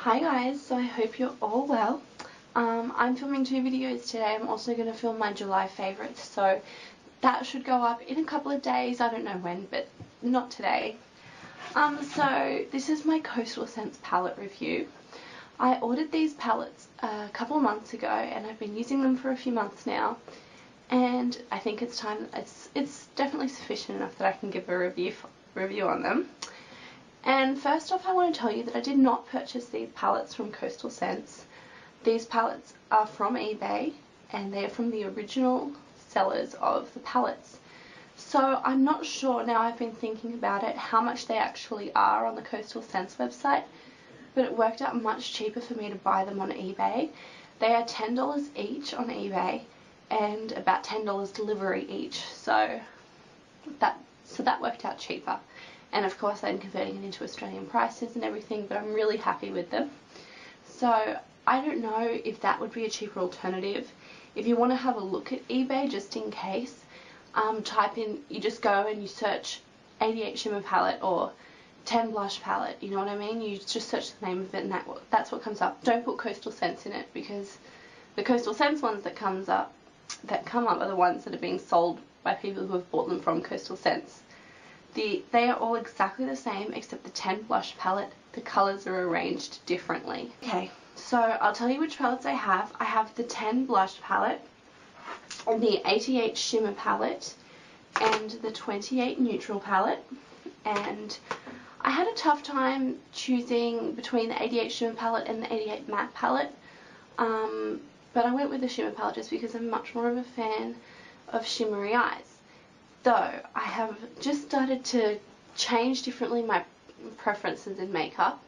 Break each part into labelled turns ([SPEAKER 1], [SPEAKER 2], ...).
[SPEAKER 1] Hi guys, so I hope you're all well. I'm filming 2 videos today. I'm also going to film my July favourites, so that should go up in a couple of days. I don't know when, but not today. So this is my Coastal Scents palette review. I ordered these palettes a couple of months ago and I've been using them for a few months now, and I think it's time. It's definitely sufficient enough that I can give a review on them. And first off, I want to tell you that I did not purchase these palettes from Coastal Scents. These palettes are from eBay and they're from the original sellers of the palettes. So I'm not sure, now I've been thinking about it, how much they actually are on the Coastal Scents website, but it worked out much cheaper for me to buy them on eBay. They are $10 each on eBay and about $10 delivery each, so that worked out cheaper. And of course I'm converting it into Australian prices and everything, but I'm really happy with them. So I don't know if that would be a cheaper alternative. If you want to have a look at eBay just in case, type in, you just go and you search 88 shimmer palette or 10 blush palette, you know what I mean? You just search the name of it and that's what comes up. Don't put Coastal Scents in it, because the Coastal Scents ones that come up are the ones that are being sold by people who have bought them from Coastal Scents. They are all exactly the same except the 10 blush palette, the colours are arranged differently. Okay, so I'll tell you which palettes I have. I have the 10 blush palette, and the 88 shimmer palette, and the 28 neutral palette. And I had a tough time choosing between the 88 shimmer palette and the 88 matte palette, but I went with the shimmer palette just because I'm much more of a fan of shimmery eyes. Though I have just started to change differently my preferences in makeup,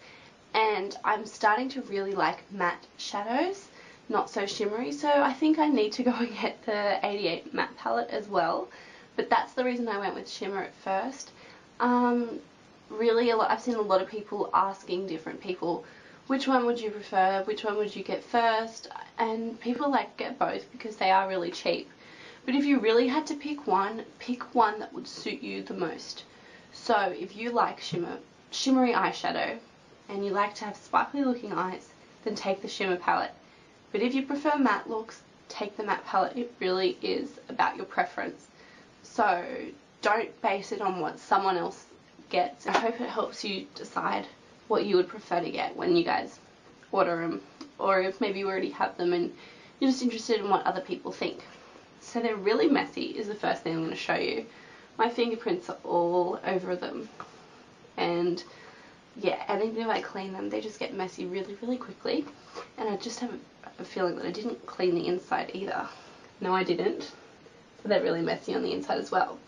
[SPEAKER 1] and I'm starting to really like matte shadows, not so shimmery, so I think I need to go and get the 88 matte palette as well. But that's the reason I went with shimmer at first. Really, I've seen a lot of people asking different people, which one would you prefer, which one would you get first, and people like get both because they are really cheap. But if you really had to pick one that would suit you the most. So if you like shimmery eyeshadow and you like to have sparkly looking eyes, then take the shimmer palette. But if you prefer matte looks, take the matte palette. It really is about your preference. So don't base it on what someone else gets. I hope it helps you decide what you would prefer to get when you guys order them, or if maybe you already have them and you're just interested in what other people think. So they're really messy is the first thing I'm going to show you. My fingerprints are all over them, and yeah, and even if I clean them, they just get messy really, really quickly. And I just have a feeling that I didn't clean the inside either. No, I didn't. So they're really messy on the inside as well.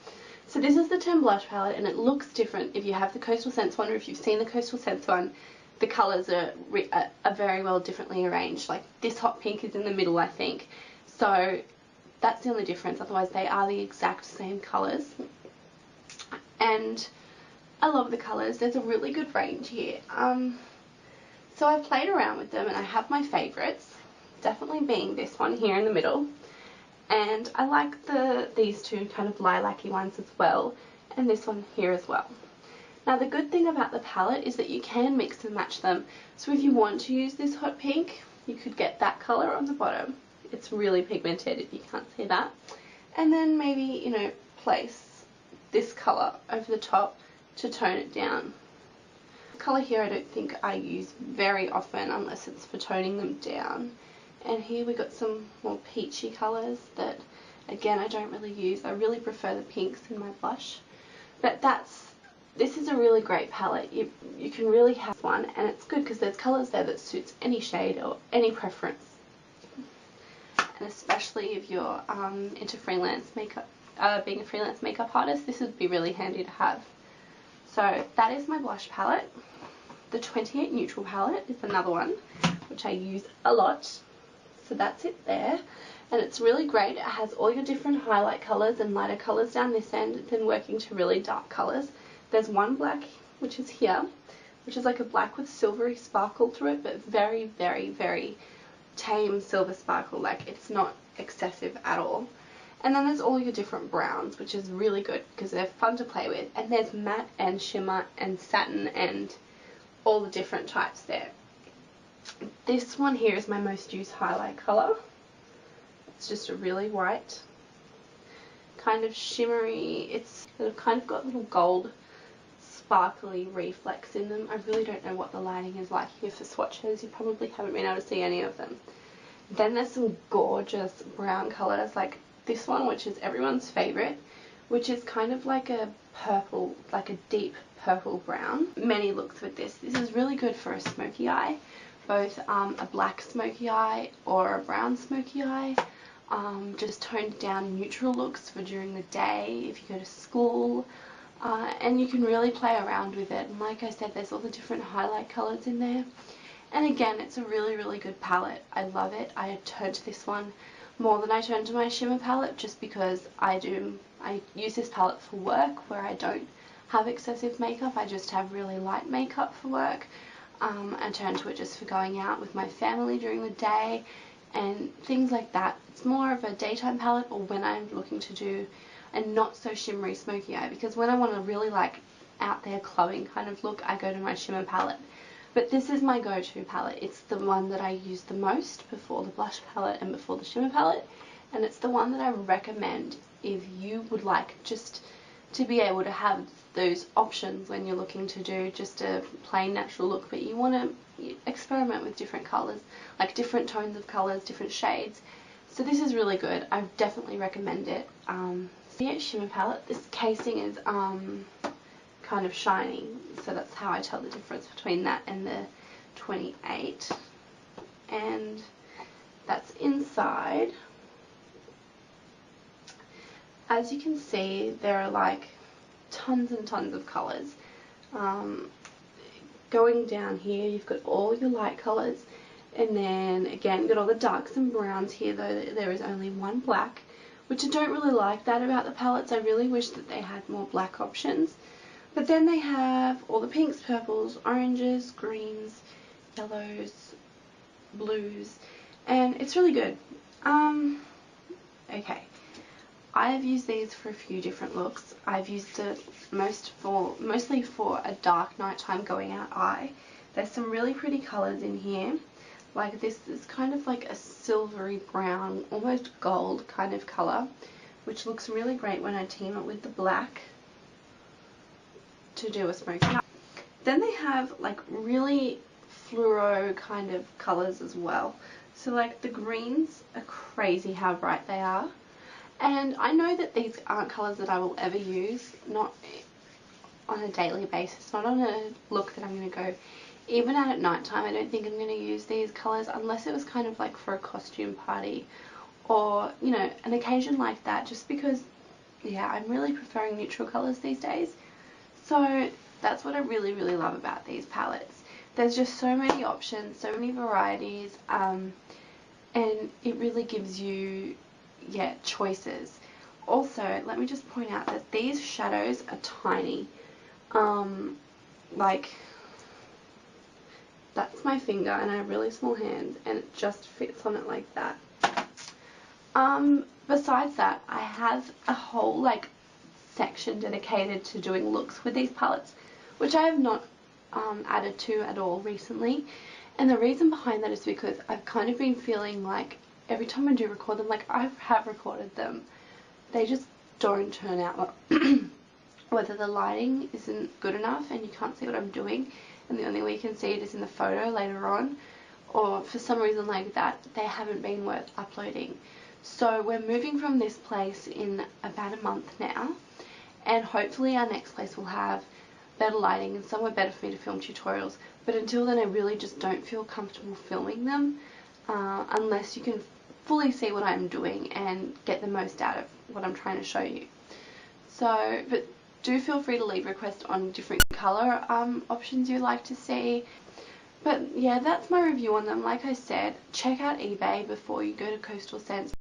[SPEAKER 1] So this is the 10 blush palette, and it looks different if you have the Coastal Scents one, or if you've seen the Coastal Scents one. The colours are very well differently arranged. Like this hot pink is in the middle, I think. So that's the only difference, otherwise they are the exact same colours. And I love the colours. There's a really good range here. So I've played around with them and I have my favourites, definitely being this one here in the middle. And I like these two kind of lilac-y ones as well, and this one here as well. Now the good thing about the palette is that you can mix and match them. So if you want to use this hot pink, you could get that colour on the bottom. It's really pigmented if you can't see that. And then maybe, you know, place this colour over the top to tone it down. The colour here I don't think I use very often unless it's for toning them down. And here we got some more peachy colours that, again, I don't really use. I really prefer the pinks in my blush. But this is a really great palette. You can really have one, and it's good because there's colours there that suits any shade or any preference. And especially if you're into freelance makeup, being a freelance makeup artist, this would be really handy to have. So that is my blush palette. The 28 neutral palette is another one, which I use a lot. So that's it there. And it's really great. It has all your different highlight colours and lighter colours down this end, then working to really dark colours. There's one black, which is here, which is like a black with silvery sparkle to it, but very, very, very tame silver sparkle. Like, it's not excessive at all. And then there's all your different browns, which is really good because they're fun to play with. And there's matte and shimmer and satin and all the different types there. This one here is my most used highlight colour. It's just a really white, kind of shimmery, it's kind of got little gold sparkly reflex in them. I really don't know what the lighting is like here for swatches. You probably haven't been able to see any of them. Then there's some gorgeous brown colours like this one, which is everyone's favourite, which is kind of like a purple, like a deep purple brown. Many looks with this. This is really good for a smoky eye, both a black smoky eye or a brown smoky eye. Just toned down neutral looks for during the day if you go to school. And you can really play around with it. And like I said, there's all the different highlight colours in there. And again, it's a really, really good palette. I love it. I turn to this one more than I turn to my shimmer palette just because I use this palette for work where I don't have excessive makeup. I just have really light makeup for work. I turn to it just for going out with my family during the day and things like that. It's more of a daytime palette or when I'm looking to do a not so shimmery smoky eye, because when I want a really like out there clubbing kind of look, I go to my shimmer palette. But this is my go-to palette. It's the one that I use the most before the blush palette and before the shimmer palette, and it's the one that I recommend if you would like just to be able to have those options when you're looking to do just a plain natural look, but you want to experiment with different colours, like different tones of colours, different shades. So this is really good. I definitely recommend it. The shimmer palette, this casing is kind of shiny, so that's how I tell the difference between that and the 28. And that's inside. As you can see, there are like tons and tons of colours. Going down here, you've got all your light colours, and then again, you've got all the darks and browns here, though there is only one black, which I don't really like that about the palettes. I really wish that they had more black options. But then they have all the pinks, purples, oranges, greens, yellows, blues, and it's really good. Okay. I've used these for a few different looks. I've used it mostly for a dark nighttime going out eye. There's some really pretty colours in here. Like this is kind of like a silvery brown, almost gold kind of colour, which looks really great when I team it with the black to do a smoky eye. Then they have like really fluoro kind of colours as well. So like the greens are crazy how bright they are. And I know that these aren't colours that I will ever use, not on a daily basis, not on a look that I'm going to go even out at night time. I don't think I'm going to use these colours unless it was kind of like for a costume party or, you know, an occasion like that, just because, yeah, I'm really preferring neutral colours these days. So that's what I really, really love about these palettes. There's just so many options, so many varieties, and it really gives you, yeah, choices. Also, let me just point out that these shadows are tiny. Like, that's my finger, and I have really small hands, and it just fits on it like that. Besides that, I have a whole, like, section dedicated to doing looks with these palettes, which I have not added to at all recently. And the reason behind that is because I've kind of been feeling like every time I do record them, like I have recorded them, they just don't turn out well. Whether the lighting isn't good enough and you can't see what I'm doing, and the only way you can see it is in the photo later on, or for some reason like that, they haven't been worth uploading. So we're moving from this place in about a month now, and hopefully our next place will have better lighting and somewhere better for me to film tutorials. But until then, I really just don't feel comfortable filming them unless you can fully see what I'm doing and get the most out of what I'm trying to show you. So, but do feel free to leave requests on different colour options you'd like to see. But yeah, that's my review on them. Like I said, check out eBay before you go to Coastal Scents.